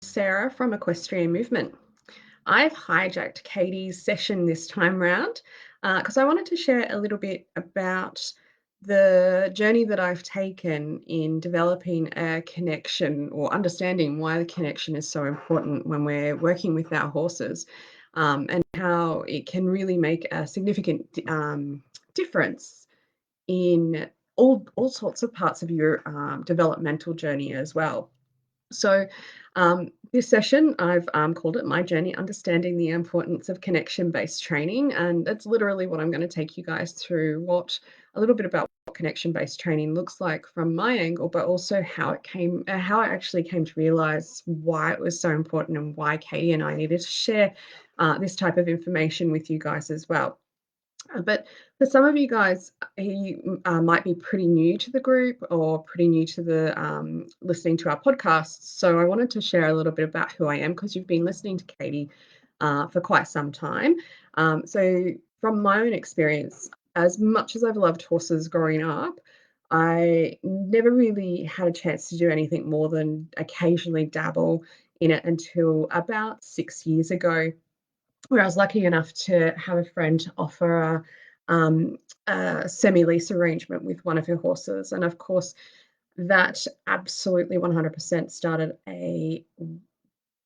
Sarah from Equestrian Movement. I've hijacked Katie's session this time round because I wanted to share a little bit about the journey that I've taken in developing a connection or understanding why the connection is so important when we're working with our horses, and how it can really make a significant difference in all sorts of parts of your developmental journey as well. So, this session, I've called it My Journey Understanding the Importance of Connection Based Training. And that's literally what I'm going to take you guys through a little bit about what connection based training looks like from my angle, but also how I actually came to realize why it was so important and why Katie and I needed to share this type of information with you guys as well. But for some of you guys who might be pretty new to the group or pretty new to the listening to our podcasts, so I wanted to share a little bit about who I am because you've been listening to Katie for quite some time. So from my own experience, as much as I've loved horses growing up, I never really had a chance to do anything more than occasionally dabble in it until about 6 years ago, where I was lucky enough to have a friend offer a semi-lease arrangement with one of her horses. And of course, that absolutely 100% started a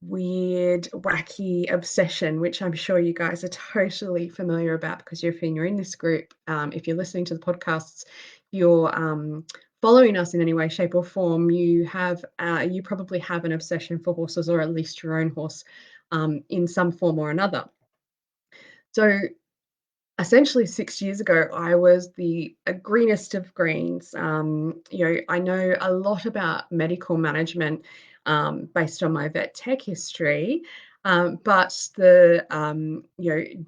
weird, wacky obsession, which I'm sure you guys are totally familiar about because if you're in this group, if you're listening to the podcasts, you're following us in any way, shape, or form, you probably have an obsession for horses, or at least your own horse, in some form or another. So essentially 6 years ago, I was the greenest of greens. I know a lot about medical management based on my vet tech history, but the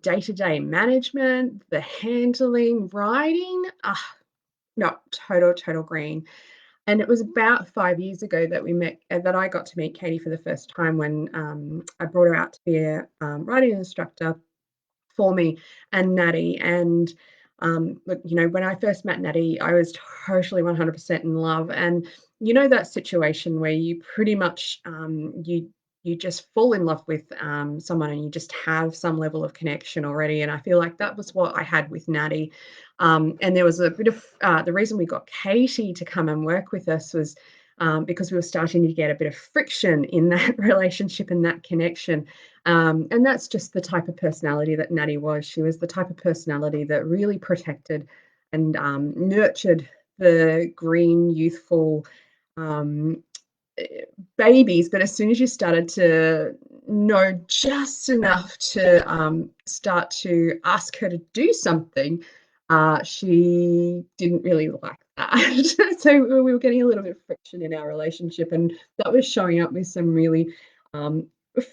day-to-day management, the handling, riding, no, total green. And it was about 5 years ago that we met, that I got to meet Katie for the first time when I brought her out to be a riding instructor for me and Natty. And look, when I first met Natty, I was totally 100% in love. And that situation where you pretty much you just fall in love with someone and you just have some level of connection already. And I feel like that was what I had with Natty. And there was a bit of the reason we got Katie to come and work with us was because we were starting to get a bit of friction in that relationship and that connection. And that's just the type of personality that Natty was. She was the type of personality that really protected and nurtured the green, youthful babies. But as soon as you started to know just enough to start to ask her to do something, she didn't really like that. So we were getting a little bit of friction in our relationship, and that was showing up with some really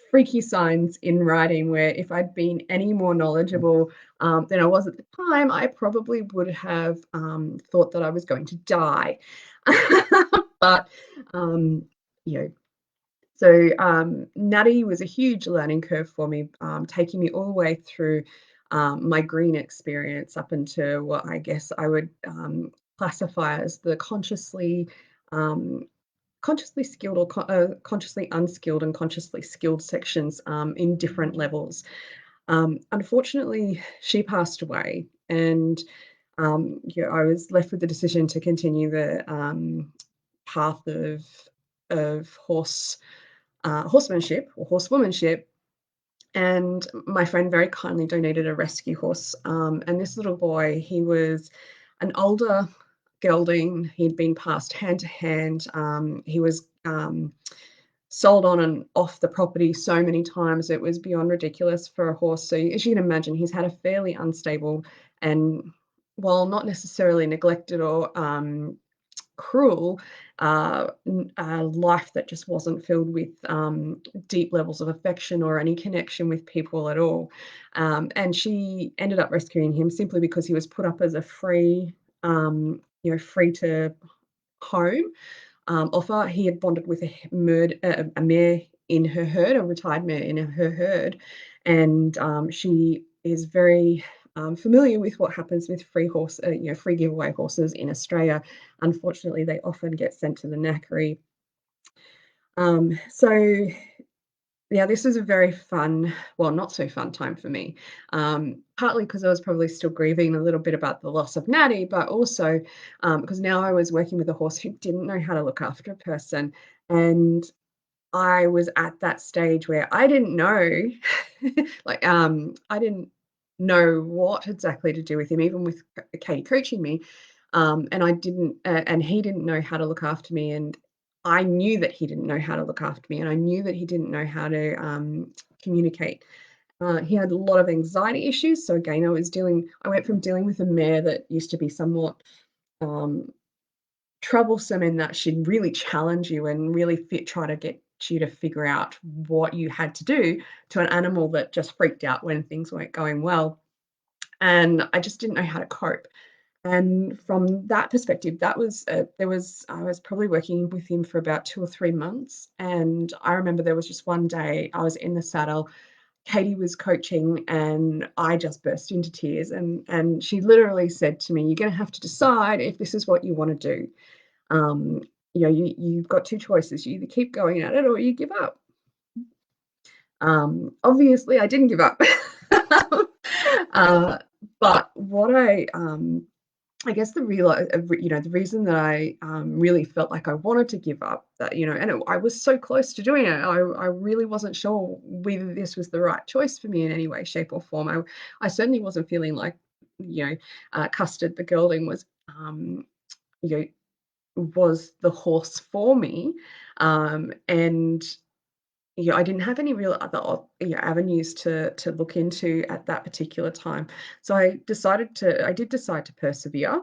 freaky signs in writing, where if I'd been any more knowledgeable than I was at the time, I probably would have thought that I was going to die. But you know, so Natty was a huge learning curve for me, taking me all the way through my green experience up into what I guess I would classify as the consciously skilled or consciously unskilled and consciously skilled sections in different levels. Unfortunately, she passed away, and I was left with the decision to continue the path of horsemanship or horsewomanship. And my friend very kindly donated a rescue horse. And this little boy, he was an older gelding. He'd been passed hand to hand. He was sold on and off the property so many times it was beyond ridiculous for a horse. So as you can imagine, he's had a fairly unstable and, while not necessarily neglected or cruel, a life that just wasn't filled with deep levels of affection or any connection with people at all. And she ended up rescuing him simply because he was put up as a free to home offer. He had bonded with a mare in her herd, a retired mare in her herd, and she is very familiar with what happens with free giveaway horses in Australia. Unfortunately, they often get sent to the knackery. So yeah, this was a very fun, well, not so fun time for me. Partly because I was probably still grieving a little bit about the loss of Natty, but also because now I was working with a horse who didn't know how to look after a person. And I was at that stage where I didn't know, I didn't know what exactly to do with him, even with Katie coaching me. And I didn't, and he didn't know how to look after me. And I knew that he didn't know how to look after me. And I knew that he didn't know how to communicate. He had a lot of anxiety issues. So again, I went from dealing with a mare that used to be somewhat um, troublesome in that she'd really challenge you and really try to get you to figure out what you had to do, to an animal that just freaked out when things weren't going well. And I just didn't know how to cope. And from that perspective, I was probably working with him for about 2 or 3 months. And I remember there was just one day I was in the saddle. Katie was coaching and I just burst into tears, and she literally said to me, "You're going to have to decide if this is what you want to do. Um, you've got two choices. You either keep going at it or you give up." Obviously, I didn't give up. uh, but I guess the reason that I really felt like I wanted to give up, I was so close to doing it. I really wasn't sure whether this was the right choice for me in any way, shape, or form. I certainly wasn't feeling like, Custard, the gelding, you know, was the horse for me. And I didn't have any real other avenues to look into at that particular time. So I did decide to persevere.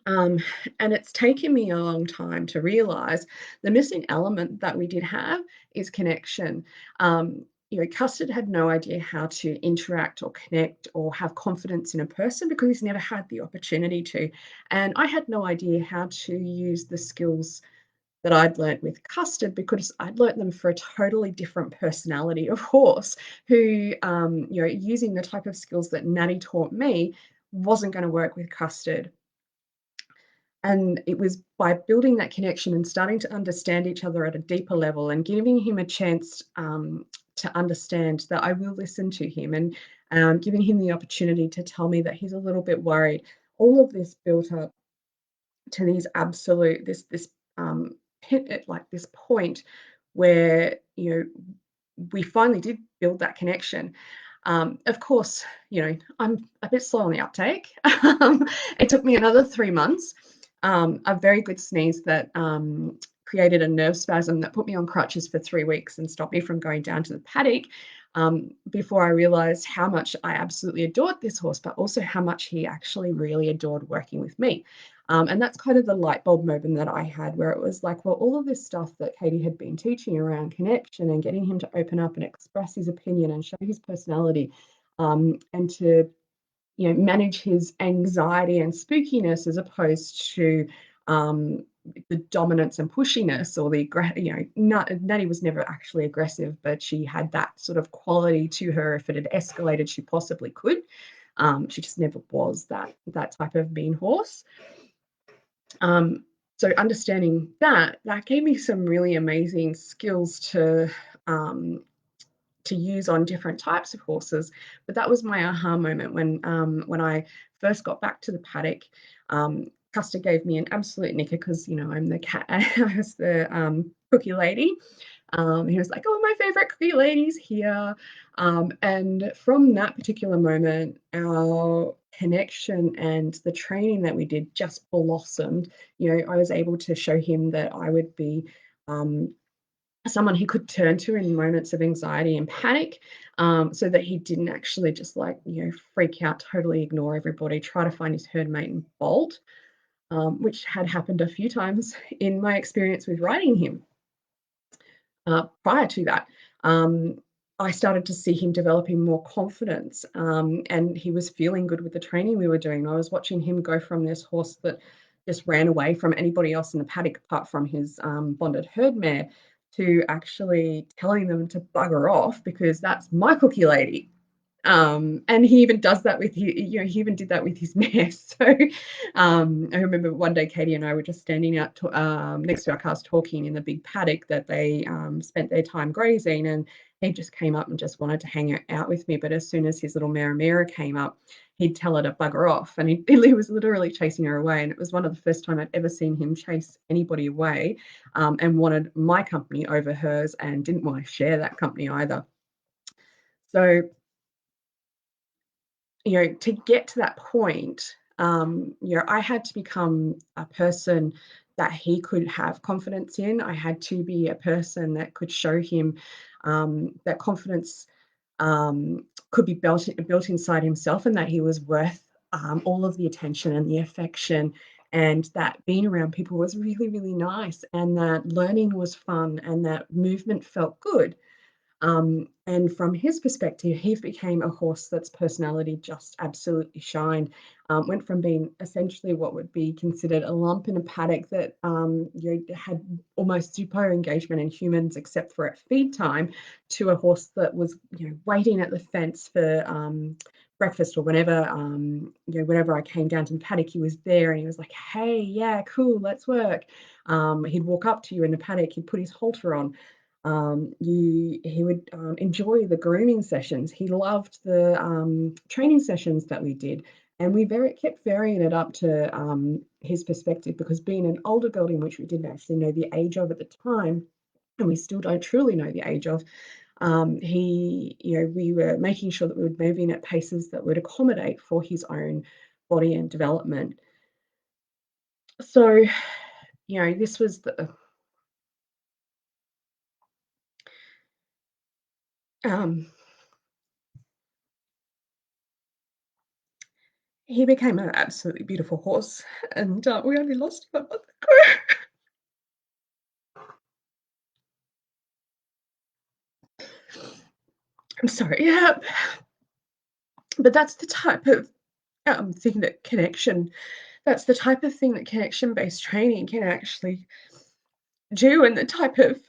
Um, and it's taken me a long time to realize the missing element that we did have is connection. Custard had no idea how to interact or connect or have confidence in a person because he's never had the opportunity to. And I had no idea how to use the skills that I'd learnt with Custard because I'd learnt them for a totally different personality of horse who, using the type of skills that Natty taught me wasn't going to work with Custard. And it was by building that connection and starting to understand each other at a deeper level and giving him a chance to understand that I will listen to him, and giving him the opportunity to tell me that he's a little bit worried. All of this built up to these absolute this like this point where we finally did build that connection. Of course, I'm a bit slow on the uptake. It took me another 3 months, a very good sneeze that created a nerve spasm that put me on crutches for 3 weeks and stopped me from going down to the paddock, before I realized how much I absolutely adored this horse, but also how much he actually really adored working with me. And that's kind of the light bulb moment that I had, where it was like, well, all of this stuff that Katie had been teaching around connection and getting him to open up and express his opinion and show his personality, and to manage his anxiety and spookiness as opposed to the dominance and pushiness, or Natty was never actually aggressive, but she had that sort of quality to her. If it had escalated, she possibly could. She just never was that type of mean horse. So understanding that gave me some really amazing skills to use on different types of horses. But that was my aha moment when I first got back to the paddock. Custer gave me an absolute nicker because I'm the cat. I was the cookie lady. He was like, "Oh, my favorite cookie lady's here." And from that particular moment, our connection and the training that we did just blossomed. I was able to show him that I would be someone he could turn to in moments of anxiety and panic, so that he didn't actually just freak out, totally ignore everybody, try to find his herd mate and bolt, which had happened a few times in my experience with riding him. Prior to that, I started to see him developing more confidence, and he was feeling good with the training we were doing. I was watching him go from this horse that just ran away from anybody else in the paddock apart from his bonded herd mare, to actually telling them to bugger off because that's my cookie lady. And he even does that with he even did that with his mare. So I remember one day Katie and I were just standing out next to our cars talking in the big paddock that they spent their time grazing, and he just came up and just wanted to hang out with me. But as soon as his little mare came up, he'd tell her to bugger off, and he was literally chasing her away. And it was one of the first time I'd ever seen him chase anybody away, and wanted my company over hers, and didn't want to share that company either. So to get to that point, I had to become a person that he could have confidence in. I had to be a person that could show him that confidence could be built inside himself, and that he was worth all of the attention and the affection, and that being around people was really, really nice, and that learning was fun, and that movement felt good. And from his perspective, he became a horse that's personality just absolutely shined. Went from being essentially what would be considered a lump in a paddock that had almost zero engagement in humans except for at feed time, to a horse that was waiting at the fence for breakfast, or whenever I came down to the paddock, he was there, and he was like, "Hey, yeah, cool, let's work." He'd walk up to you in the paddock, he'd put his halter on. He would enjoy the grooming sessions. He loved the training sessions that we did, and we kept varying it up to his perspective, because being an older gelding, which we didn't actually know the age of at the time, and we still don't truly know the age of, we were making sure that we would move in at paces that would accommodate for his own body and development. So, this was um, he became an absolutely beautiful horse, and we only lost him a month ago. I'm sorry. Yeah, but that's the type of thing that connection. That's the type of thing that connection-based training can actually do, and the type of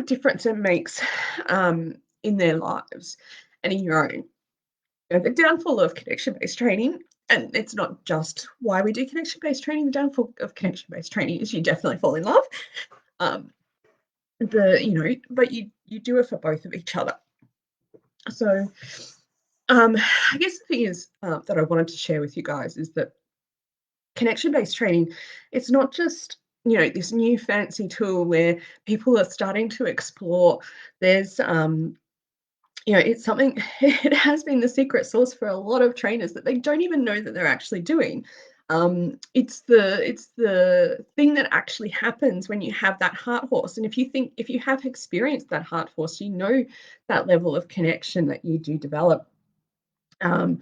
difference it makes in their lives and in your own. The downfall of connection-based training, and it's not just why we do connection-based training. The downfall of connection-based training is you definitely fall in love. Um, but you do it for both of each other. So, I guess the thing is that I wanted to share with you guys is that connection-based training, it's not just this new fancy tool where people are starting to explore. There's it's something. It has been the secret sauce for a lot of trainers that they don't even know that they're actually doing. It's the thing that actually happens when you have that heart horse. And if you have experienced that heart horse, that level of connection that you do develop. Um,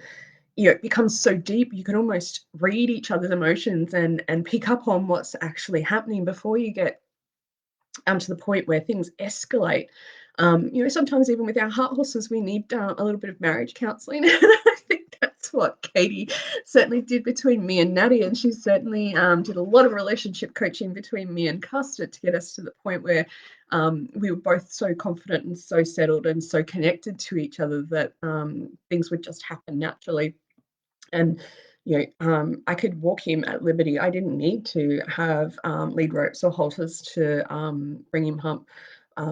it becomes so deep you can almost read each other's emotions, and pick up on what's actually happening before you get to the point where things escalate. Sometimes even with our heart horses, we need a little bit of marriage counselling. And I think that's what Katie certainly did between me and Natty, and she certainly did a lot of relationship coaching between me and Custard to get us to the point where we were both so confident and so settled and so connected to each other that things would just happen naturally. And I could walk him at liberty. I didn't need to have lead ropes or halters to bring him home,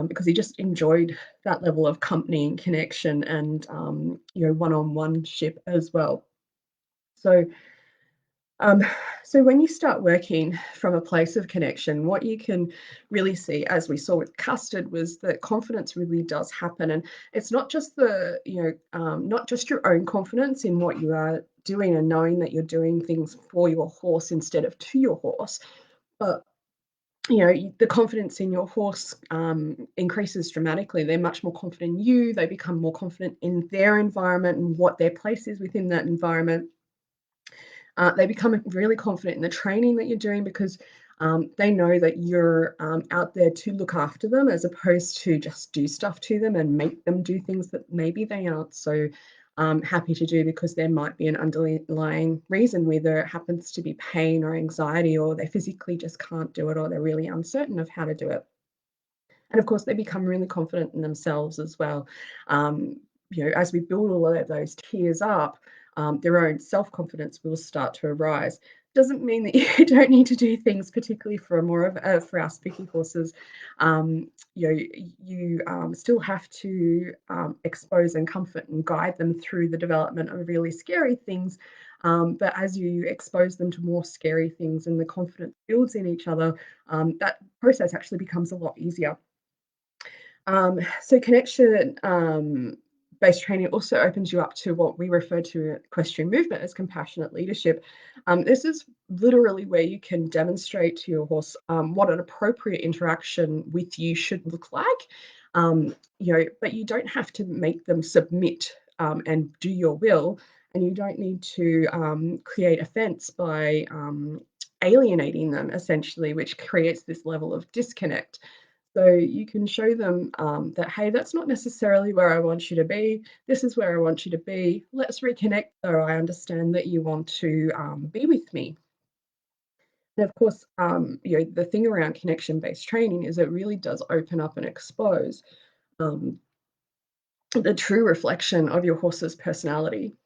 because he just enjoyed that level of company and connection, and one-on-one ship as well. So um, so when you start working from a place of connection, what you can really see, as we saw with Custard, was that confidence really does happen. And it's not just not just your own confidence in what you are doing and knowing that you're doing things for your horse instead of to your horse, but the confidence in your horse increases dramatically. They're much more confident in you. They become more confident in their environment and what their place is within that environment. They become really confident in the training that you're doing, because they know that you're out there to look after them, as opposed to just do stuff to them and make them do things that maybe they aren't so happy to do because there might be an underlying reason, whether it happens to be pain or anxiety, or they physically just can't do it, or they're really uncertain of how to do it. And of course, they become really confident in themselves as well. As we build all of those tiers up, their own self confidence will start to arise. Doesn't mean that you don't need to do things, particularly for for our speaking horses. You still have to expose and comfort and guide them through the development of really scary things. But as you expose them to more scary things and the confidence builds in each other, that process actually becomes a lot easier. So connection based training also opens you up to what we refer to at equestrian movement as compassionate leadership. This is literally where you can demonstrate to your horse what an appropriate interaction with you should look like. But you don't have to make them submit and do your will, and you don't need to create offense by alienating them, essentially, which creates this level of disconnect. So you can show them that, hey, that's not necessarily where I want you to be. This is where I want you to be. Let's reconnect, though. I understand that you want to be with me. And of course, the thing around connection-based training is it really does open up and expose um, the true reflection of your horse's personality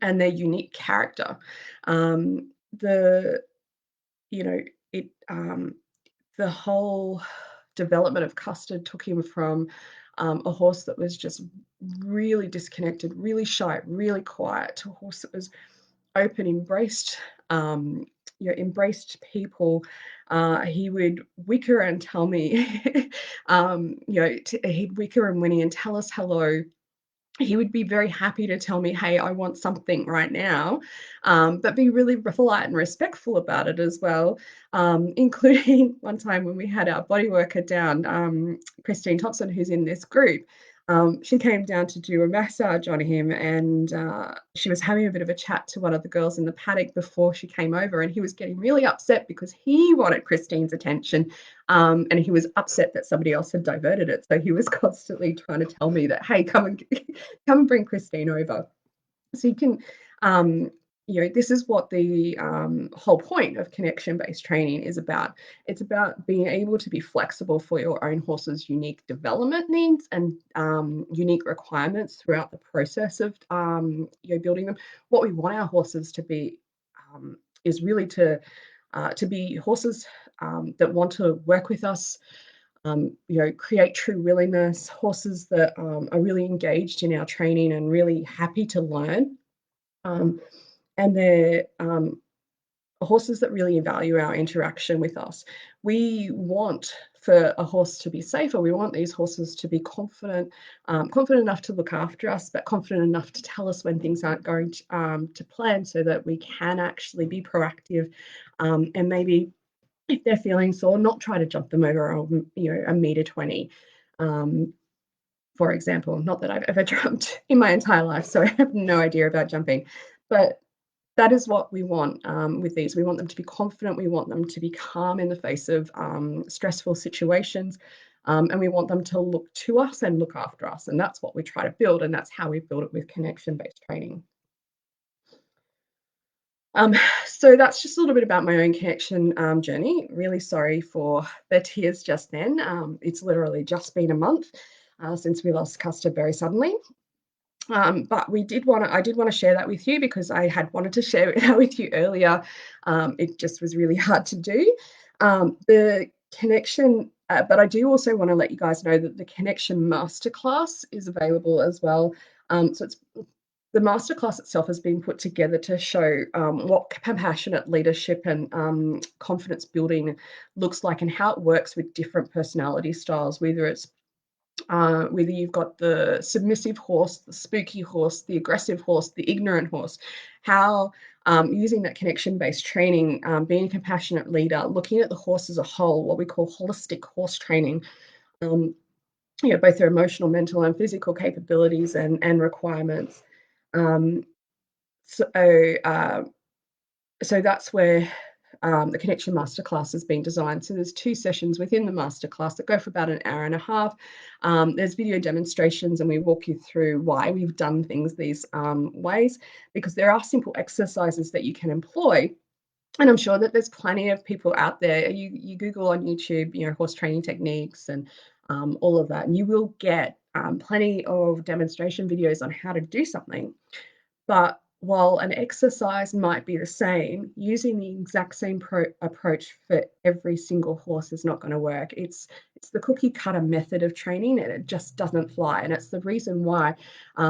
and their unique character. The you know it The whole development of Custard took him from a horse that was just really disconnected, really shy, really quiet, to a horse that was open, um, embraced people. He would wicker and tell me, he'd wicker and whinny and tell us hello. He would be very happy to tell me, "Hey, I want something right now," but be really polite and respectful about it as well, including one time when we had our body worker down, Christine Thompson, who's in this group. She came down to do a massage on him, and she was having a bit of a chat to one of the girls in the paddock before she came over, and he was getting really upset because he wanted Christine's attention, and he was upset that somebody else had diverted it. So he was constantly trying to tell me that, "Hey, come and bring Christine over." So you can, this is what the whole point of connection-based training is about. It's about being able to be flexible for your own horse's unique development needs and unique requirements throughout the process of building them. What we want our horses to be is really to be horses that want to work with us, create true willingness, horses that are really engaged in our training and really happy to learn. Um, and they're horses that really value our interaction with us. We want for a horse to be safer. We want these horses to be confident enough to look after us, but confident enough to tell us when things aren't going to plan, so that we can actually be proactive, and maybe if they're feeling sore, not try to jump them over a meter 20, um, for example. Not that I've ever jumped in my entire life, so I have no idea about jumping. But that is what we want with these. We want them to be confident. We want them to be calm in the face of stressful situations. And we want them to look to us and look after us. And that's what we try to build. And that's how we build it with connection-based training. Um, so that's just a little bit about my own connection journey. Really sorry for the tears just then. It's literally just been a month since we lost Custer very suddenly. But I did want to share that with you because I had wanted to share it with you earlier. It just was really hard to do. The connection, but I do also want to let you guys know that the connection masterclass is available as well. So it's the masterclass itself has been put together to show what compassionate leadership and confidence building looks like, and how it works with different personality styles, whether you've got the submissive horse, the spooky horse, the aggressive horse, the ignorant horse, how using that connection-based training, being a compassionate leader, looking at the horse as a whole, what we call holistic horse training, um, both their emotional, mental, and physical capabilities and requirements. Um, so, uh, so that's where the Connection Masterclass has been designed. So there's 2 sessions within the masterclass that go for about an hour and a half. There's video demonstrations, and we walk you through why we've done things these ways, because there are simple exercises that you can employ. And I'm sure that there's plenty of people out there. You Google on YouTube, horse training techniques and all of that, and you will get plenty of demonstration videos on how to do something. But while an exercise might be the same, using the exact same approach for every single horse is not going to work. It's the cookie cutter method of training, and it just doesn't fly. And it's the reason why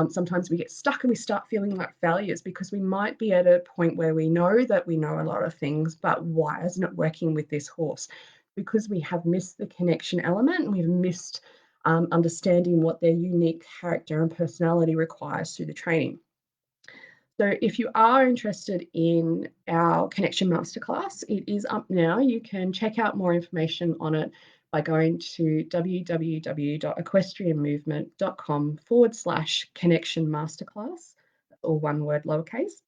sometimes we get stuck and we start feeling like failures, because we might be at a point where we know that we know a lot of things, but why isn't it working with this horse? Because we have missed the connection element, and we've missed understanding what their unique character and personality requires through the training. So if you are interested in our Connection Masterclass, it is up now. You can check out more information on it by going to www.equestrianmovement.com/connection masterclass, all one word, lowercase.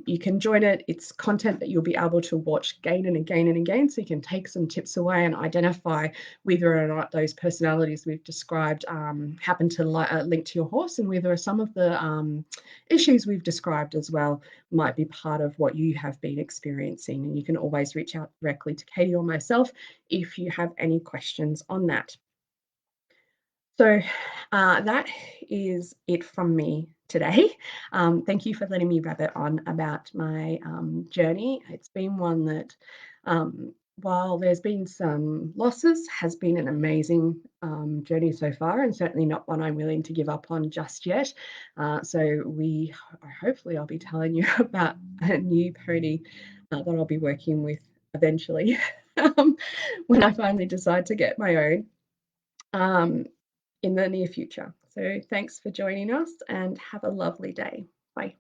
You can join it. It's content that you'll be able to watch again and again and again, so you can take some tips away and identify whether or not those personalities we've described happen to link to your horse, and whether some of the issues we've described as well might be part of what you have been experiencing. And you can always reach out directly to Katie or myself if you have any questions on that. So that is it from me today. Thank you for letting me rabbit on about my journey. It's been one that, while there's been some losses, has been an amazing journey so far, and certainly not one I'm willing to give up on just yet. So hopefully I'll be telling you about a new pony that I'll be working with eventually, when I finally decide to get my own. In the near future. So thanks for joining us, and have a lovely day. Bye.